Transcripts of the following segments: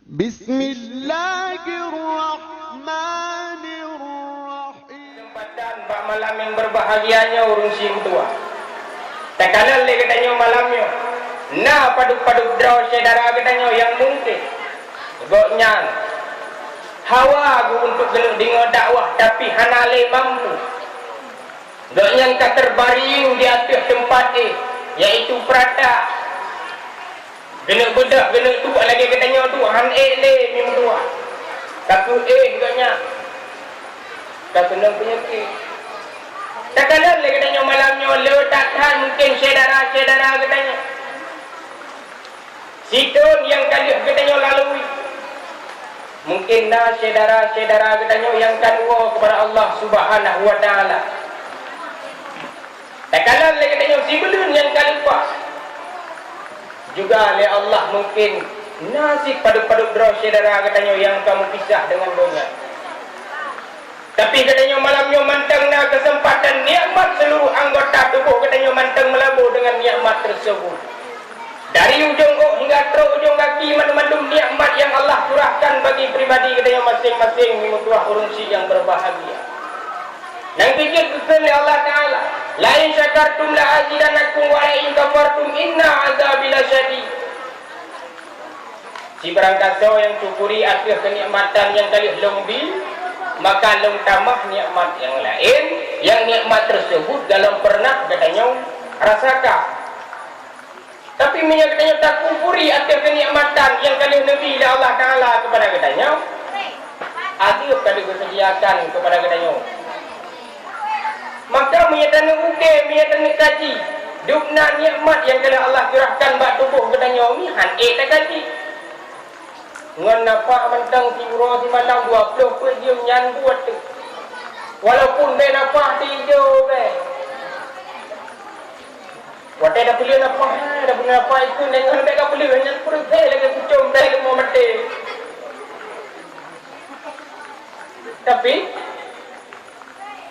Bismillahirrahmanirrahim. Kesempatan bak malam yang berbahagianya urung sim tua. Tak kalah le katanya malamnya. Na paduk-paduk draw saudara katanya yang mungkin. Goknya hawa gu untuk geluk dengar dakwah tapi hanale mampu. Goknya tak terbaring di atas tempat yaitu prata. Genuk bedak, genuk tu lagi katanya tu han le mim tua. Takut goknya. Tak kena penyakit. Tak kena lagi katanya malamnya letakkan mungkin saudara-saudara katanya. Situn yang kali katanya lalui. Mungkin dah saudara-saudara katanya yang kedua kepada Allah Subhanahu wa taala. Tak kena lagi katanya si belun yang kali pas. Juga oleh Allah mungkin nasib paduk-paduk draw saudara katanya yang kamu pisah dengan dunia. Tapi katanya malamnya mantang na kesempatan nikmat seluruh anggota tubuh katanya mantang melabur dengan nikmat tersebut. Dari ujung hingga terus ujung kaki mandu-mandu nikmat yang Allah curahkan bagi pribadi katanya masing-masing memutuah urungsi yang berbahagia. Dan pikir oleh Allah Ta'ala, la in syakartum la azidanakum wa la in kafartum inna azabi lasyadid. Si berangkat yang syukuri atas kenikmatan yang kali lombi, maka long tambah nikmat yang lain yang nikmat tersebut dalam pernah katanya rasakan. Tapi minyak katanya tak kumpuri atas kenikmatan yang kali Nabi Allah Ta'ala kepada katanya adil kali disediakan kepada katanya. Maka menyatakan menyatakan kaji dukna nikmat yang kali Allah curahkan bak tubuh katanya mihan tak kaji. Ngan napa mentang tiura di malam 20 per dia nyan buat tu. Walaupun be napa tidur be. Wate dah pilih napa itu dengan be ka pilih nyan pun be lagi kucum be mau mati. Tapi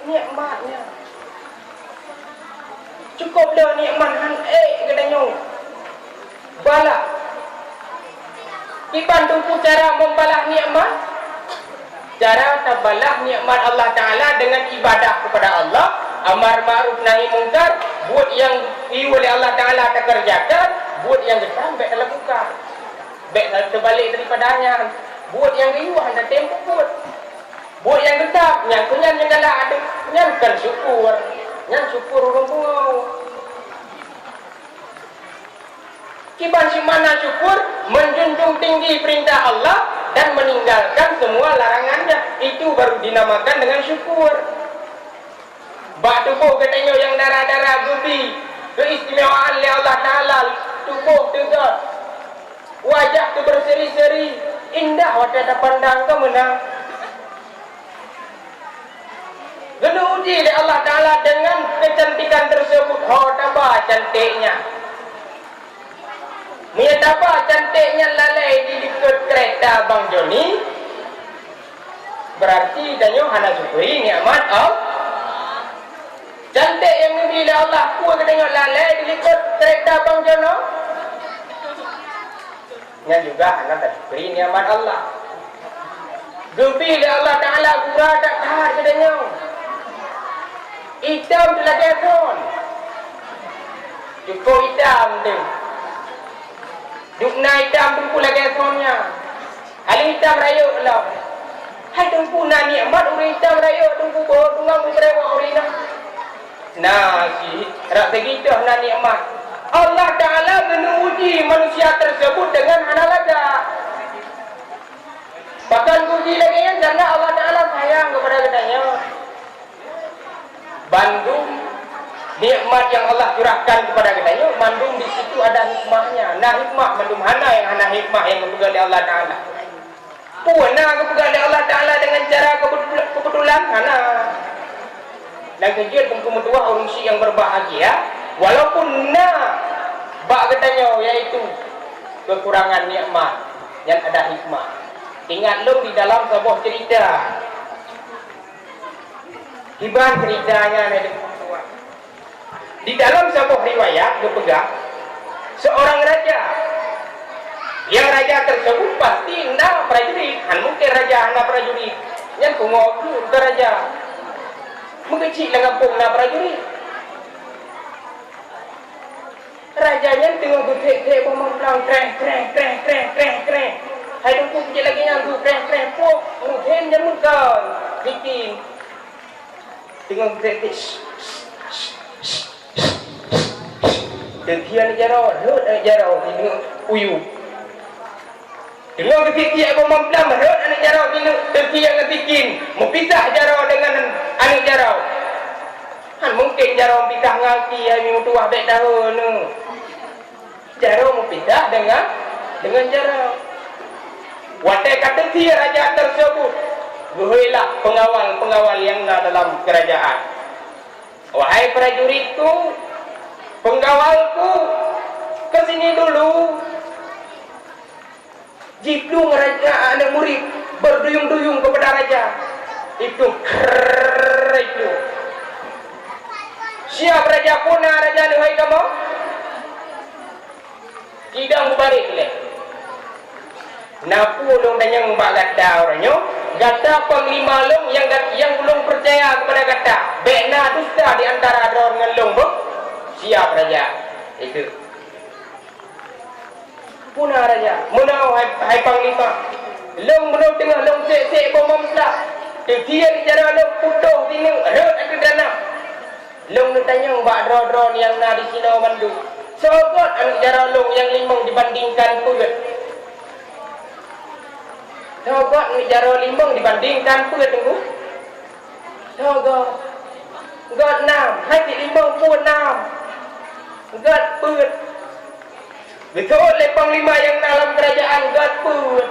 nikmatnya cukup dah nikmat han katanya. Bala dibantu cara membalah nikmat, cara tabalah nikmat Allah Ta'ala dengan ibadah kepada Allah, amar ma'ruf nahi mungkar, buat yang oleh Allah Ta'ala tak kerjakan, buat yang getam baik lakukan, baik terbalik daripadanya, buat yang riuh anda tempoh buat yang getam, yang kunyan yang galak ada, nyankan syukur orang pungau. Kiban si mana syukur menjunjung tinggi perintah Allah dan meninggalkan semua larangannya, itu baru dinamakan dengan syukur. Bak tubuh katanya yang darah-darah gubi keistimewaan oleh Allah Ta'ala, tubuh tegak, wajah tu berseri-seri indah, wajah tak pandang ke menang. Guna uji oleh Allah Ta'ala dengan kecantikan tersebut. Tambah cantiknya. Menyatapa cantiknya lalai di dekat kereta Bang Joni, berarti danyo hana syukuri nikmat Allah. Cantik yang diberi Allah kuat dengan lalai di dekat kereta Bang Jono, yang juga hana tak syukuri nikmat Allah. Gebi Allah Ta'ala gura tak tahan katanya. Hitam tu lagi akon, cukup hitam tu. Dukna hitam tunggu lagi asalnya. Hal hitam raya lah. Hai tunggu na nikmat orang hitam raya tunggu bawa tunggang beberapa orang nak. Nah si rak begitu na nikmat. Allah Ta'ala menguji manusia tersebut dengan hanalaga. Bahkan uji lagi yang karena Allah Ta'ala sayang kepada katanya. Bandung nikmat yang Allah curahkan kepada katanya, mandum di situ ada hikmahnya. Nah hikmah mandum hana yang hana hikmah yang kepegang oleh Allah Ta'ala. Puana kepegang oleh Allah Ta'ala dengan cara kebetulan hana. Dan kejut kemudian orang si yang berbahagia, walaupun bak katanya yaitu kekurangan nikmat yang ada hikmah. Ingat lo di dalam sebuah cerita. Hiban ceritanya ada di dalam sebuah riwayat dipegang seorang raja. Yang raja tersebut pasti panggil raja na prajurit. Yan pungok ke raja. Mengecik dengan pung na prajurit. Rajanya tengah bertek-tek memang kreng. Hai tunggu kecil lagi yang tu kreng pok. Mungkin jamun kau. Bikin. Tengah bertek-tek. Terkian jarau, rot jarau, tengok uyu. Tengok kecil memang rot anak jarau tengok terkian bikin. Mempisah jarau dengan anak jarau. Han mungkin jarau pisah ngaki hai minggu tua baik tahun. Jarau mempisah dengan jarau. Watai kata si raja tersebut. Guhilah pengawal yang ada dalam kerajaan. Wahai prajuritku, penggawalku, kesini dulu. Jiplung raja anak murid berduyung-duyung kepada raja. Itu itu. Siap raja punah raja ni wahai kamu. Tidak balik leh. Napu long dan yang mbak gata orangnya. Gata panglima long yang belum percaya kepada gata. Bekna dusta di antara ada dengan long bu. Siap raja. Itu. Punah raja. Menau hai panglima. Long menau tengah long sek bomam tak. Dia bicara long putuh sini rot ke dana. Long tanya mbak dro yang na di sini mandu. Sogot anak jara long yang limang dibandingkan pulut. Sogot anak jara limang dibandingkan pulut tunggu. Sogot. God 6. Hai ti limang pun 6. God pulut. Betul oleh panglima yang dalam kerajaan God pulut.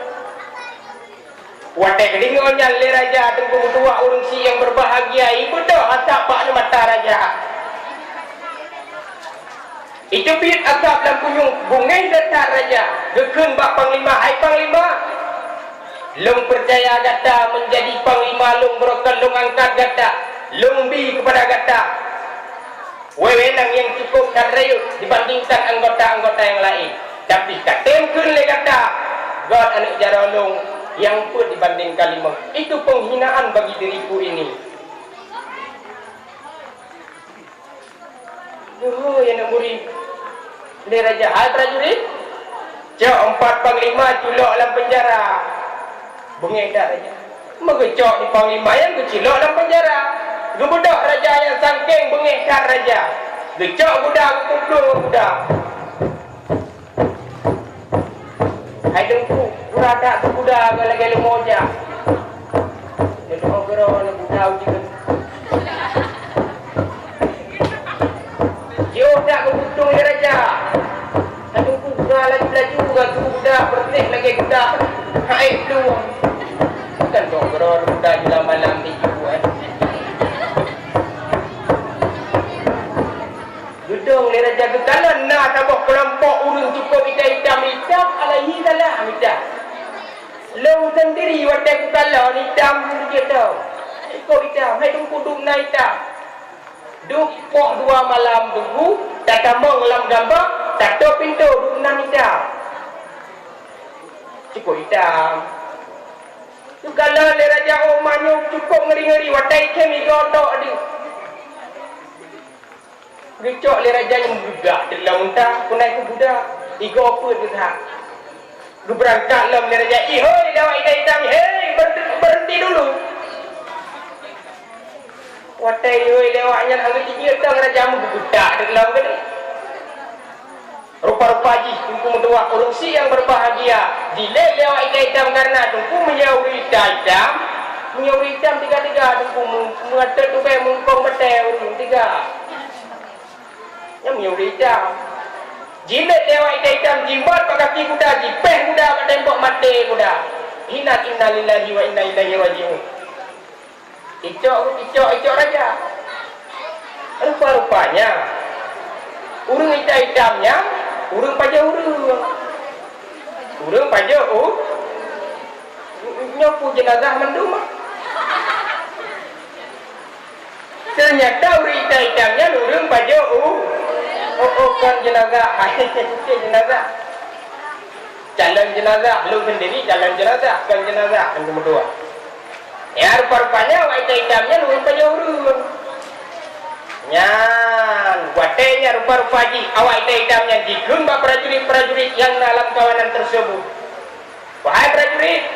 Watai kedingonya le raja tunggu tua urung si yang berbahagia. Ibu dah asap pak mata raja. Itu bit asap dan punyung bungai detak raja. Gekun bak panglima. Hai panglima. Long percaya gata menjadi panglima. Long berokan long angkat gata. Long bi kepada gata. Wewenang yang cukup dan rayut dibandingkan anggota-anggota yang lain. Tapi katemkun le gata. God anak jara long yang pun dibandingkan lima. Itu penghinaan bagi diriku ini. Oh, yang nak murid. Ini raja hal prajurit. Cok 4 panglima culok dalam penjara. Bengek dah raja. Mengecok di panglima yang keculok dalam penjara. Gebudak raja yang sangking bengek dah raja. Gecok budak kumpul budak. Hai dengku, buradak tu budak gala-gala moja. Dia doa gerau nak budak juga. Yo tak kebutung ya raja. Aduh budak lagi laju gatu budak bertek lagi budak. Hai peluang. Kan doa gerau budak jelang malam ni juga. Gedung ni raja kekalan nak tabah kelompok urung cukup hitam alaihi salam hitam. Long sendiri wadah kekalan hitam dia tahu. Ikut hitam, hai tunggu duduk naik hitam. Duk pok 2 malam tunggu, tak tambang dalam gambar, tak tahu pintu duk nan hitam. Cukup hitam. Tu kalau le raja Omanyo cukup ngeri-ngeri wadah kemi gotok dia. Gecok le raja yang budak dalam muntah punai ke budak igo apa tu tak lu berangkat dalam le raja hoi dawai hitam hei berhenti dulu watai hoi lewatnya angin tinggi tang raja mu budak dalam ke rupa-rupa ji tunggu mentua korupsi yang berbahagia dile lewat hitam karena tunggu menyauri hitam tiga tunggu mengatur tu bae mungkong betel tiga yang menyuri hitam. Jilat lewat hitam jimat pakai kaki kuda, jipeh kuda kat tembok mati kuda. Inna lillahi wa inna ilaihi raji'un. Icok raja. Rupa-rupanya urung hitamnya, urung pajak urung. Urung pajak nyopu jenazah mendum. Ternyata urung hitamnya urung pajak kan jenazah. Jenazah. calon jenazah lu sendiri calon jenazah kan nomor 2 ya rupa-rupanya waita hitamnya lu rupanya urun nyan watenya rupa-rupa ji waita hitamnya digembak prajurit-prajurit yang dalam kawanan tersebut. Wahai prajurit,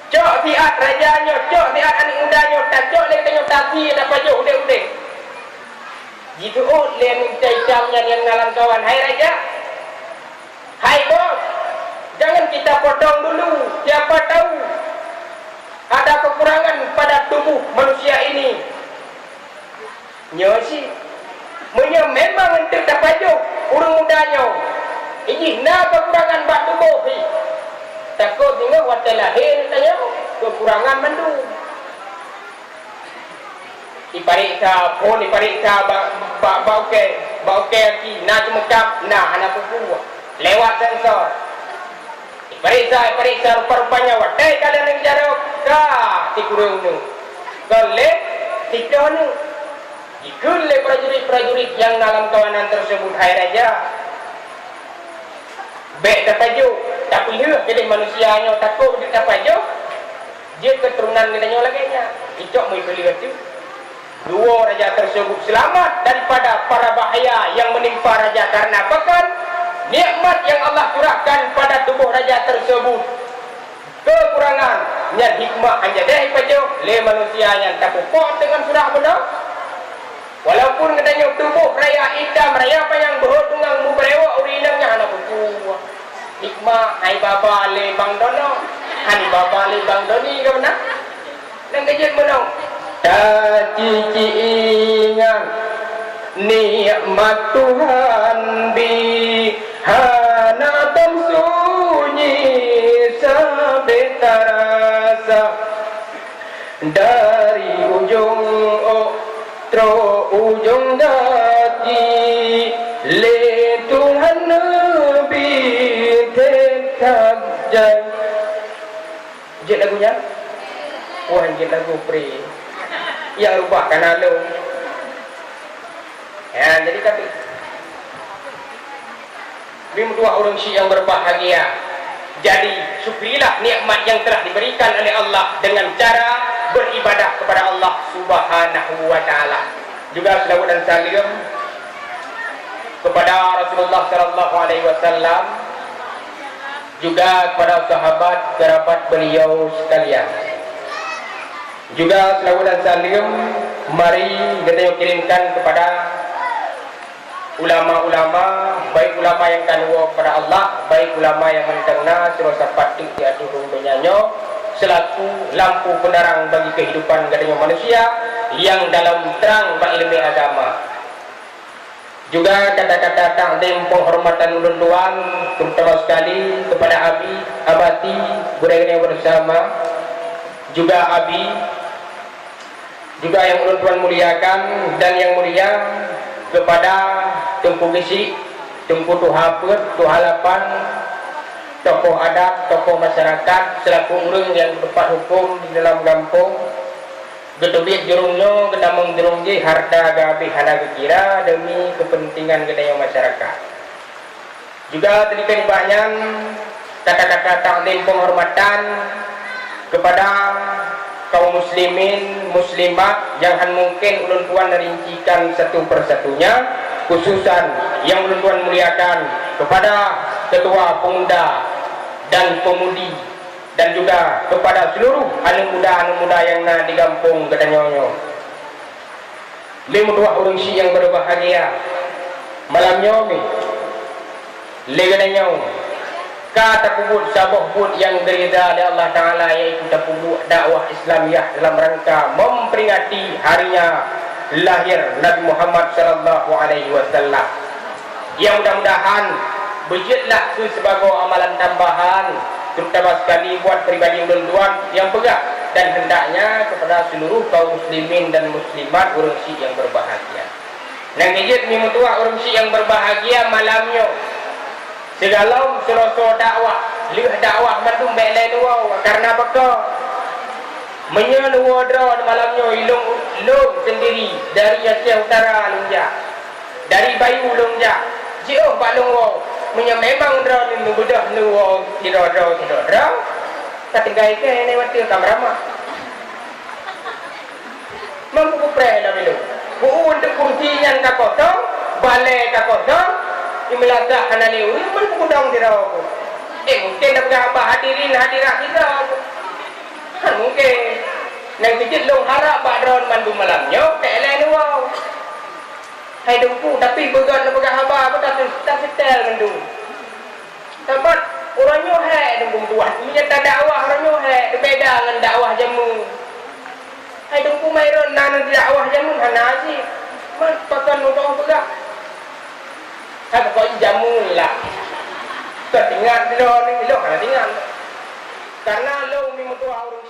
cok tiat rajanya, cok tiat anak mudanya, tak cok lek tengok tapi ada pajak udah gitu. Len minta hitamnya yang dalam kawan. Hai raja, hai bos, jangan kita potong dulu. Siapa tahu ada kekurangan pada tubuh manusia ini. Nyosi, memang untuk dapat urung mudanya. Ini na kekurangan bak tubuh. Takut tengok waktu lahir tanya kekurangan mandu. Ipariksa pun ipariksa bauke ki na cemekap na anak pupu lewat sensor. Ipariksa rupa-rupanya watai kalian yang jarok ka tikurung nu. Kole tikdo nu. Ikut le prajurit-prajurit yang dalam kawanan tersebut. Hai raja, baik tapaju tapi dia jadi manusianya takut dia tapaju dia keturunan katanya lagi nya icok mau beli itu. Dua raja tersebut selamat daripada para bahaya yang menimpa raja karena bahkan nikmat yang Allah curahkan pada tubuh raja tersebut kekurangan dan hikmah hanya dari paju le manusia yang takut dengan surah benar. Walaupun katanya tubuh raya hitam raya panjang behut tunggang muberewa urinangnya anak buku hikmah hai baba le bang dono hani baba le bang doni ke mana nang kejut menong cici ingat nikmat Tuhan bi hana tam sunyi sampai terasa dari ujung ujung daki le Tuhan Nabi tetap jai. Jid lagunya? Wah, jid lagu pre. Ya rubah kan lo. Ya, jadi tapi dua orang Syiah yang berbahagia. Jadi syukurilah nikmat yang telah diberikan oleh Allah dengan cara beribadah kepada Allah Subhanahu wa taala. Juga selawat dan salam kepada Rasulullah sallallahu alaihi wasallam, juga kepada sahabat kerabat beliau sekalian. Juga selawat dan salam mari kita kirimkan kepada ulama-ulama, baik ulama yang kanwa kepada Allah, baik ulama yang mendengar surah sapatik di aturung benyanyo selaku lampu penerang bagi kehidupan katanya manusia yang dalam terang berilmu agama. Juga kata-kata takdim penghormatan ulun-ulun terutama sekali kepada Abi, Abati, budaya bersama, juga Abi, juga yang ulun-ulun muliakan dan yang mulia kepada Tengku Gisi, Tengku Tuhaput, Tuhalapan, tokoh adat, tokoh masyarakat, selaku orang yang bertempat hukum di dalam kampung, gedubit jurungnya, gedamang jurungji, harta gabi hana kira demi kepentingan gedaya masyarakat. Juga tadikan banyak kata-kata takdim penghormatan kepada kaum muslimin, muslimat yang mungkin ulun tuan merincikan satu persatunya, khususan yang ulun tuan muliakan kepada ketua pemuda dan pemudi dan juga kepada seluruh anak muda yang nak di kampung Gedanyonyo. 52 orang Syiah yang berbahagia malam nyomi Gedanyong kata kubut sabah bud yang gerida dari Allah Ta'ala, yaitu dakwah Islamiyah dalam rangka memperingati harinya lahir Nabi Muhammad sallallahu alaihi wasallam. Yang mudah-mudahan berjadilah sebagai amalan tambahan terutama sekali buat pribadi ulun-ulun yang pegang dan hendaknya kepada seluruh kaum muslimin dan muslimat orang Syiah yang berbahagia. Nang ejit minggu tua orang Syiah yang berbahagia malamnya segala serosot dakwah, lih dakwah mandum belai nuau karena baka menyeluwa drone malamnya ilung sendiri dari Aceh Utara Lungja, dari Bayu Lungja, jauh Pak Lungwau memang drone ini budak nu tidak tapi gaya ke ini waktu kamera mampu kupre dah bilu untuk kursinya tak kosong balai tak kosong imlasa kanali uri mampu kudang dirau mungkin dah hadirin hadirat kita kan mungkin nang kecil long harap pak drone mandu malamnya kele nu wow hai dengku tapi began began haba apa tak setel mandu tempat orangnya hai dengku tuan ini tak dakwah orangnya hai beda dengan dakwah jamu hai dengku mairon nan dakwah jamu hana sih mas pakan orang pegang hai pokok jamu lah tertinggal drone ni lo kana tinggal karena lo mi mutu orang